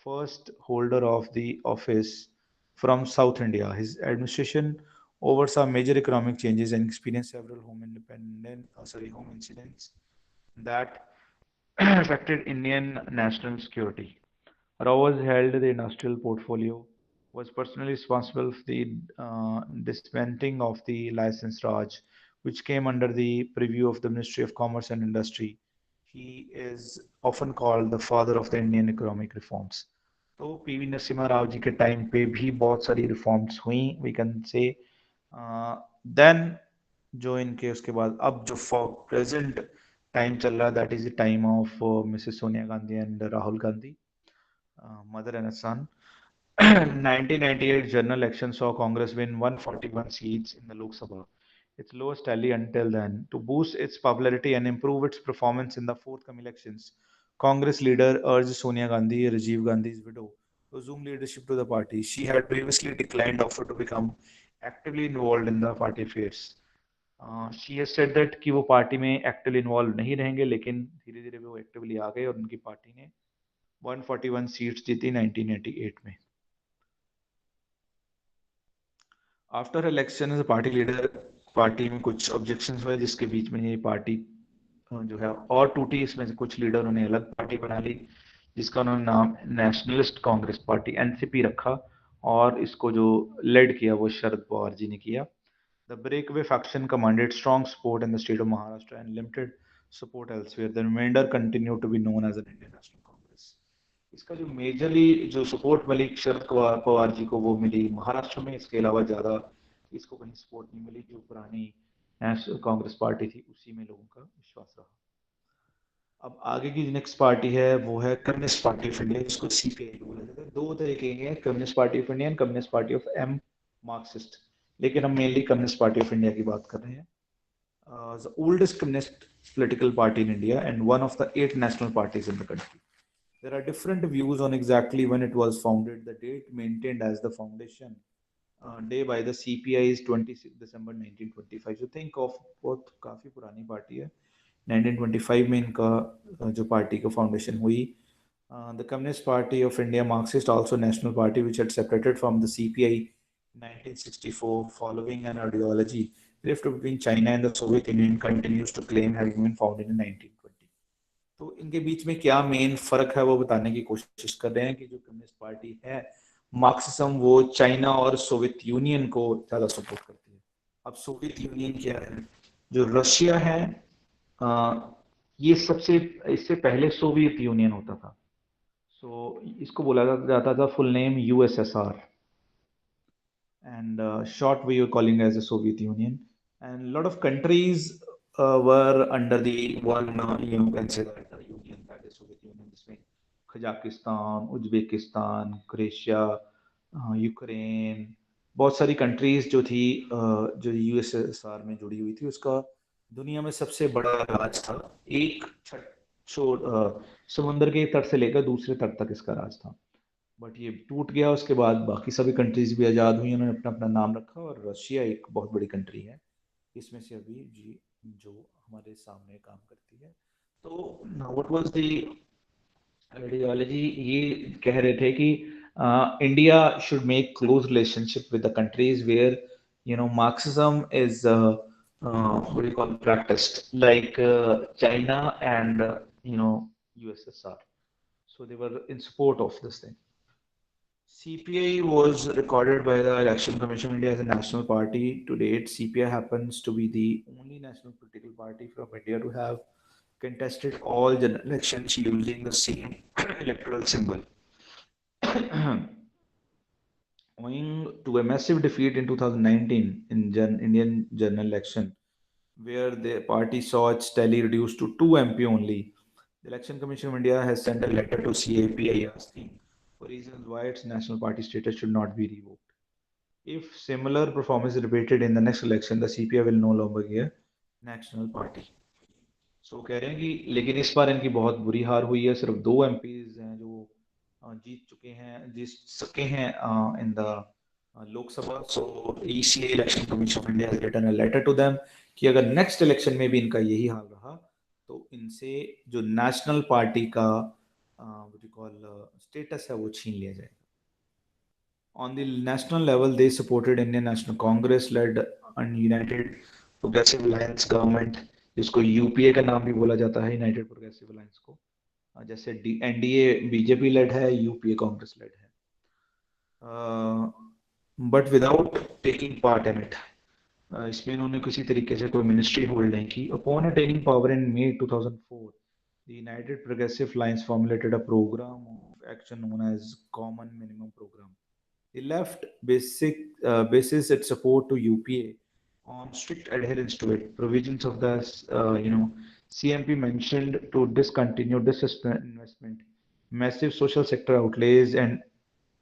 [SPEAKER 1] first holder of the office from South India. His administration oversaw major economic changes and experienced several home incidents that affected Indian national security. Rowers held the industrial portfolio, was personally responsible for the dismantling of the license Raj, which came under the purview of the Ministry of Commerce and Industry. He is often called the father of the Indian economic reforms. तो PV Narasimha Rao ji के time पे भी बहुत सारी reforms हुई, we can से। Then जो इनके उसके बाद अब जो फॉर प्रेजेंट टाइम चल रहा है, that is the time of Mrs Sonia Gandhi and Rahul Gandhi, mother and a son. 1998 general election saw Congress win 141 seats in the Lok Sabha, its lowest tally until then. To boost its popularity and improve its performance in the forthcoming elections, Congress leader urged Sonia Gandhi, Rajiv Gandhi's widow, to assume leadership to the party. She had previously declined offer to become actively involved in the party affairs. She has said that कि वो party में actively involve नहीं रहेंगे, लेकिन धीरे धीरे वो actively आ गए और उनकी पार्टी ने 141 सीट्स जीती 1988 में। After election as party leader, party में कुछ ऑब्जेक्शंस हुए जिसके बीच में ये पार्टी जो है और टूटी। इसमें से कुछ लीडरों ने अलग पार्टी बना ली जिसका उन्होंने नाम नेशनलिस्ट कांग्रेस पार्टी एनसीपी रखा, और इसको जो लेड किया वो शरद पवार जी ने किया। The breakaway faction commanded strong support in the state of Maharashtra and limited support elsewhere. The remainder continued to be known as an Indian National Congress. इसका जो मेजरली जो सपोर्ट मिली शरद पवार जी को वो मिली महाराष्ट्र में, इसके अलावा ज्यादा इसको कहीं सपोर्ट नहीं मिली। जो पुरानी नेशनल कांग्रेस पार्टी थी उसी में लोगों का विश्वास रहा। अब आगे की नेक्स्ट पार्टी है वो है कम्युनिस्ट पार्टी ऑफ इंडिया, जिसको सीपीआई बोला जाता है। दो तरीके के हैं, Communist Party of India and Communist Party of M Marxist, लेकिन हम mainly Communist Party of India की बात कर रहे हैं। The oldest communist political party in India and one of the 8 national parties in the country. There are different views on exactly when it was founded. The date maintained as the foundation day by the CPI is 26 December 1925. So think of बहुत काफी पुरानी party है। 1925 में इनका जो party का foundation हुई। The Communist Party of India, Marxist, also national party which had separated from the CPI in 1964 following an ideology rift between China and the Soviet Union, continues to claim having been founded in 1920. तो इनके बीच में क्या main फर्क है वो बताने की कोशिश कर रहे हैं कि जो कम्युनिस्ट पार्टी है मार्क्सिज्म वो चाइना और सोवियत यूनियन को ज्यादा सपोर्ट करती है। अब सोवियत यूनियन क्या है, जो रशिया है, ये सबसे इससे पहले सोवियत यूनियन होता था। सो इसको बोला जाता था full name USSR, and short we were calling as the Soviet Union, and a lot of countries were under the one you can say that union, that is Soviet Union, जिसमें Kazakhstan, Uzbekistan, Croatia, Ukraine, बहुत सारी countries जो थी जो USSR में जुड़ी हुई थी। उसका दुनिया में सबसे बड़ा राज था, एक समुद्र के तट से लेकर दूसरे तट तक इसका राज था। बट ये टूट गया, उसके बाद बाकी सभी कंट्रीज भी आज़ाद हुई, उन्होंने अपना अपना नाम रखा, और रशिया एक बहुत बड़ी कंट्री है, इसमें से अभी जी जो हमारे सामने काम करती है। तो व्हाट वाज द आइडियोलॉजी, ये कह रहे थे कि India should make close relationship with the countries where Marxism is what do you call practiced, like China and USSR. So they were in support of this thing. CPI was recorded by the Election Commission of India as a national party. To date, CPI happens to be the only national political party from India to have contested all general elections using the same electoral symbol. Owing to a massive defeat in 2019 in Indian general election, where the party saw its tally reduced to 2 MP only, the Election Commission of India has sent a letter to CAPI asking for reasons why its national party status should not be revoked. If similar performance is repeated in the next election, the CPI will no longer be a national party. सो कह रहे हैं कि लेकिन इस बार इनकी बहुत बुरी हार हुई है, सिर्फ 2 एमपीज हैं जो जीत सके हैं in the Lok Sabha. So ECA Election Commission of India has written a letter to them कि अगर नेक्स्ट इलेक्शन में भी इनका यही हाल रहा तो इनसे जो नेशनल पार्टी का स्टेटस है वो छीन लिया जाएगा। On the national level, they supported Indian National Congress led and United Progressive Alliance government, जिसको यूपीए का नाम भी बोला जाता है, यूनाइटेड प्रोग्रेसिव अलायंस को। जैसे एनडीए बीजेपी लेड है, यूपीए कांग्रेस लेड है, but without taking part in it. इसमें इन्होंने किसी तरीके से कोई मिनिस्ट्री होल्ड नहीं की। Upon attaining power in May 2004, the United Progressive Alliance formulated a program of action known as Common Minimum Program. The left bases its support to UPA on strict adherence to it. Provisions of the CMP mentioned to discontinue disinvestment, massive social sector outlays,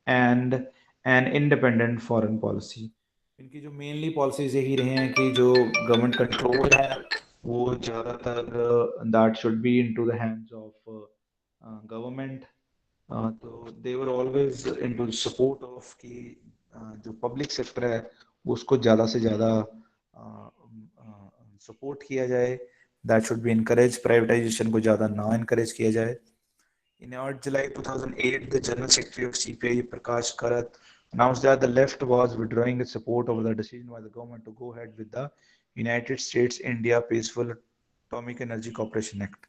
[SPEAKER 1] and an independent foreign policy. इनकी जो mainly policies यही रहे हैं कि जो government control है वो ज़्यादातर that should be into the hands of government. तो they were always into support of कि जो पब्लिक सेक्टर है उसको ज़्यादा से ज़्यादा सपोर्ट किया जाए, that should be encourage, privatisation को ज़्यादा ना इनकरेज किया जाए। In 8 July 2008, the General Secretary of CPI, Prakash Karat, announced that the left was withdrawing its support over the decision by the government to go ahead with the United States India Peaceful Atomic Energy Cooperation Act.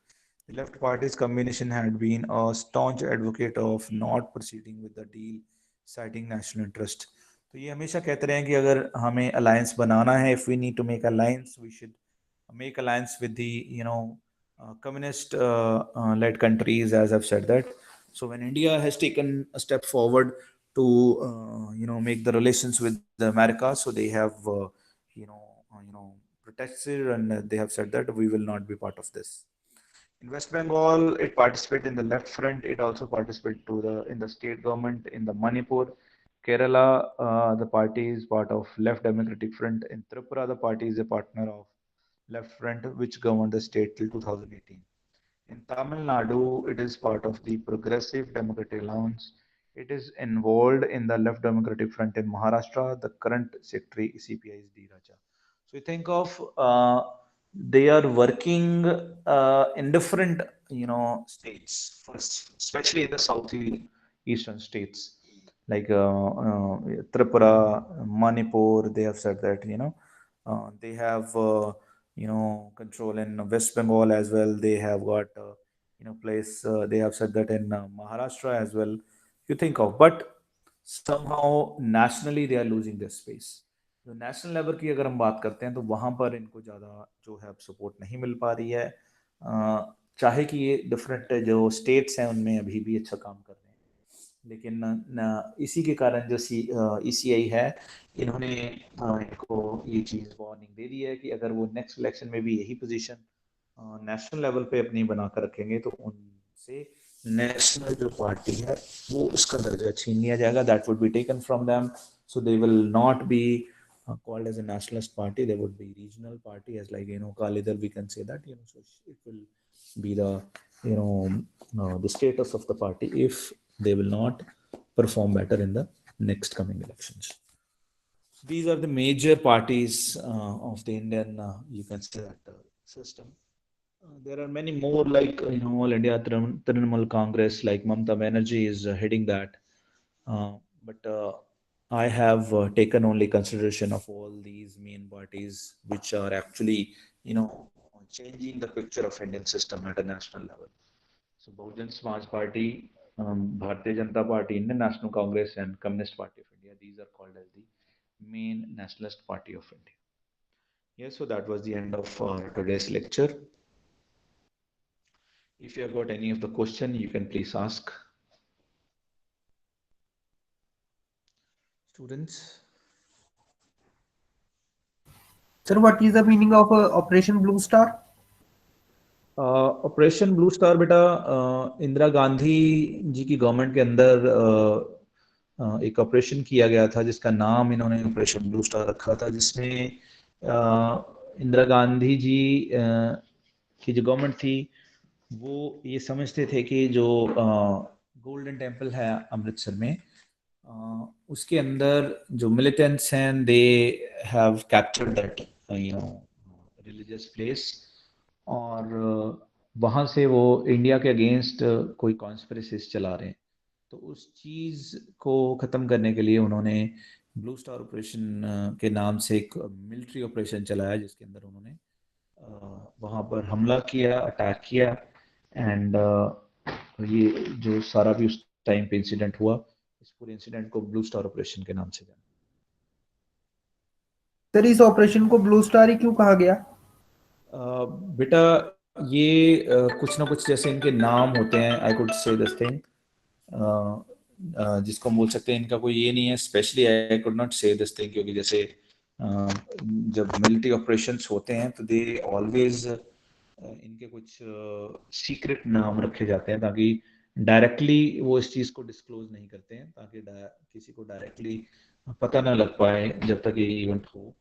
[SPEAKER 1] The left party's combination had been a staunch advocate of not proceeding with the deal, citing national interest. तो ये हमेशा कहते रहे हैं कि अगर हमें alliance बनाना है, if we need to make alliance, we should make alliance with the communist led countries, as I've said that. So when India has taken a step forward to make the relations with America, so they have protested and they have said that we will not be part of this. In West Bengal, it participated in the left front. It also participated in the state government in the Manipur. Kerala, the party is part of Left Democratic Front. In Tripura, the party is a partner of Left Front, which governed the state till 2018. In Tamil Nadu, it is part of the Progressive Democratic Alliance. It is involved in the Left Democratic Front in Maharashtra. The current secretary CPI is D. Raja. So you think of they are working in different states, first, especially in the southeastern states like Tripura, Manipur. They have said that they have control in West Bengal as well. They have got place. They have said that in Maharashtra as well. You think of, but somehow nationally they are losing their space. तो national level की अगर हम बात करते हैं तो वहां पर इनको ज़्यादा जो है अब सपोर्ट नहीं मिल पा रही है, चाहे कि ये डिफरेंट जो स्टेट्स हैं उनमें अभी भी अच्छा काम कर रहे हैं, लेकिन इसी के कारण जो ECI है इन्होंने इनको ये चीज़ वार्निंग दे दी है कि अगर वो नेक्स्ट इलेक्शन में भी यही पोजीशन नेशनल लेवल पे अपनी बना कर रखेंगे तो उनसे नेशनल जो पार्टी है वो उसका दर्जा छीन लिया जाएगा, that would be taken from them, so they will not be called as a nationalist party. They would be regional party, as like Kalidar we can say that so it will be the the status of the party if they will not perform better in the next coming elections. These are the major parties of the Indian, you can say that system. There are many more like All India Trinamool Congress, like Mamata Banerjee is heading that. But I have taken only consideration of all these main parties, which are actually changing the picture of Indian system at a national level. So Bahujan Samaj Party, Bharatiya Janata Party, Indian National Congress, and Communist Party of India. These are called as the main nationalist party of India. Yes, so that was the end of today's lecture. If you have got any of the question, you can please ask. Students?
[SPEAKER 3] Sir, what is the meaning of Operation Blue Star?
[SPEAKER 1] Operation blue star बेटा इंदिरा गांधी जी की government के अंदर एक operation किया गया था जिसका नाम इन्होंने ऑपरेशन ब्लू स्टार रखा था, जिसमें इंदिरा गांधी जी की जो गवर्नमेंट थी वो ये समझते थे कि जो गोल्डन टेम्पल है अमृतसर में, उसके अंदर जो मिलिटेंट्स हैं they have captured that religious place, और वहाँ से वो इंडिया के अगेंस्ट कोई कॉन्स्पिरेसीज चला रहे हैं। तो उस चीज़ को ख़त्म करने के लिए उन्होंने ब्लू स्टार ऑपरेशन के नाम से एक मिलिट्री ऑपरेशन चलाया, जिसके अंदर उन्होंने वहाँ पर हमला किया, अटैक किया, एंड ये जो सारा भी उस टाइम पे इंसिडेंट हुआ, इस पूरे इंसिडेंट को ब्लू स्टार ऑपरेशन के नाम से जाना।
[SPEAKER 3] सर, इस ऑपरेशन को ब्लू स्टार ही क्यों कहा गया?
[SPEAKER 1] बेटा ये कुछ ना कुछ जैसे इनके नाम होते हैं, I could say this thing, जिसको हम बोल सकते हैं, इनका कोई ये नहीं है स्पेशली, आई कुड नॉट से दिस थिंग, क्योंकि जैसे जब मिलिट्री ऑपरेशंस होते हैं तो दे ऑलवेज इनके कुछ सीक्रेट नाम रखे जाते हैं ताकि डायरेक्टली वो इस चीज़ को डिस्क्लोज नहीं करते हैं, ताकि किसी को डायरेक्टली पता ना लग पाए जब तक ये इवेंट हो।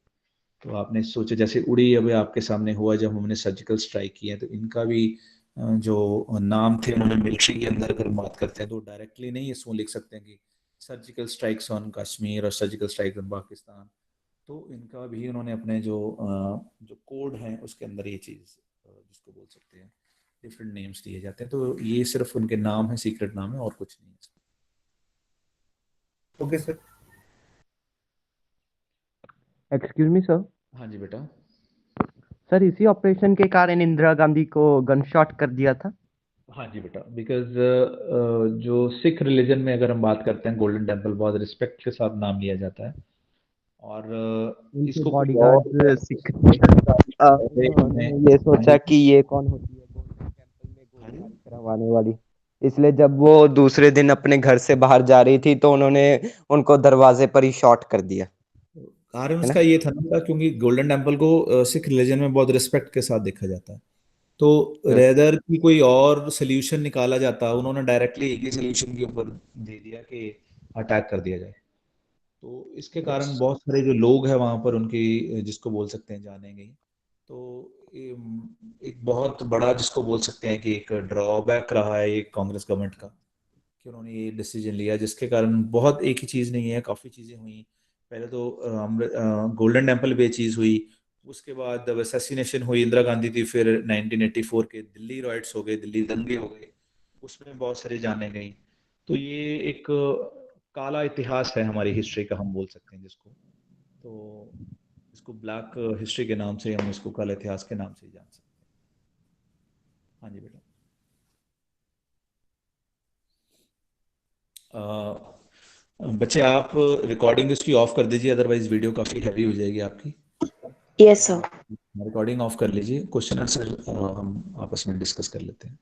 [SPEAKER 1] तो आपने सोचा जैसे उड़ी अभी आपके सामने हुआ जब हमने सर्जिकल स्ट्राइक किया, तो इनका भी जो नाम थे उन्होंने मिलिट्री के अंदर अगर बात करते हैं तो डायरेक्टली नहीं इसमें लिख सकते हैं कि सर्जिकल स्ट्राइक्स ऑन कश्मीर और सर्जिकल स्ट्राइक ऑन पाकिस्तान। तो इनका भी उन्होंने अपने जो कोड हैं उसके अंदर ये चीज़ जिसको बोल सकते हैं डिफरेंट नेम्स दिए जाते हैं। तो ये सिर्फ उनके नाम है, सीक्रेट नाम है, और कुछ नहीं है।
[SPEAKER 3] Okay sir.
[SPEAKER 4] Excuse me sir.
[SPEAKER 1] हाँ जी बेटा।
[SPEAKER 4] सर, इसी ऑपरेशन के कारण इंदिरा गांधी को गन शॉट कर दिया था?
[SPEAKER 1] हाँ जी बेटा, बिकॉज जो सिख रिलीजन में अगर हम बात करते हैं, गोल्डन टेम्पल बहुत रिस्पेक्ट के साथ नाम लिया जाता है, और इसको
[SPEAKER 4] बॉडीगार्ड सिख ये सोचा कि ये कौन होती है गोल्डन टेम्पल में गोलीबारी करवाने वाली, इसलिए जब वो दूसरे दिन अपने घर से बाहर जा रही थी तो उन्होंने उनको दरवाजे पर ही शॉट कर दिया।
[SPEAKER 1] कारण उसका ये था ना, क्योंकि गोल्डन टेम्पल को सिख रिलीजन में बहुत रिस्पेक्ट के साथ देखा जाता है, तो रेदर की कोई और सोल्यूशन निकाला जाता, उन्होंने डायरेक्टली एक ही सोल्यूशन के ऊपर दे दिया कि अटैक कर दिया जाए। तो इसके कारण बहुत सारे जो लोग हैं वहां पर उनकी जिसको बोल सकते हैं जाने गई। तो एक बहुत बड़ा जिसको बोल सकते हैं कि एक ड्रॉबैक रहा है ये कांग्रेस गवर्नमेंट का कि उन्होंने ये डिसीजन लिया, जिसके कारण बहुत एक ही चीज़ नहीं है, काफ़ी चीज़ें हुई। पहले तो गोल्डन टेम्पल पे चीज़ हुई, उसके बाद असैसिनेशन हुई इंदिरा गांधी थी, फिर 1984 के दिल्ली रॉयट्स हो गए, दिल्ली दंगे हो गए, उसमें बहुत सारी जाने गई। तो ये एक काला इतिहास है हमारी हिस्ट्री का, हम बोल सकते हैं जिसको, तो इसको ब्लैक हिस्ट्री के नाम से हम इसको काला इतिहास के नाम से जान सकते हैं। हाँ जी बेटा। बच्चे आप रिकॉर्डिंग इसकी ऑफ कर दीजिए, अदरवाइज वीडियो काफ़ी हैवी हो जाएगी आपकी।
[SPEAKER 2] Yes, sir.
[SPEAKER 1] रिकॉर्डिंग ऑफ कर लीजिए, क्वेश्चन आंसर हम आपस में डिस्कस कर लेते हैं।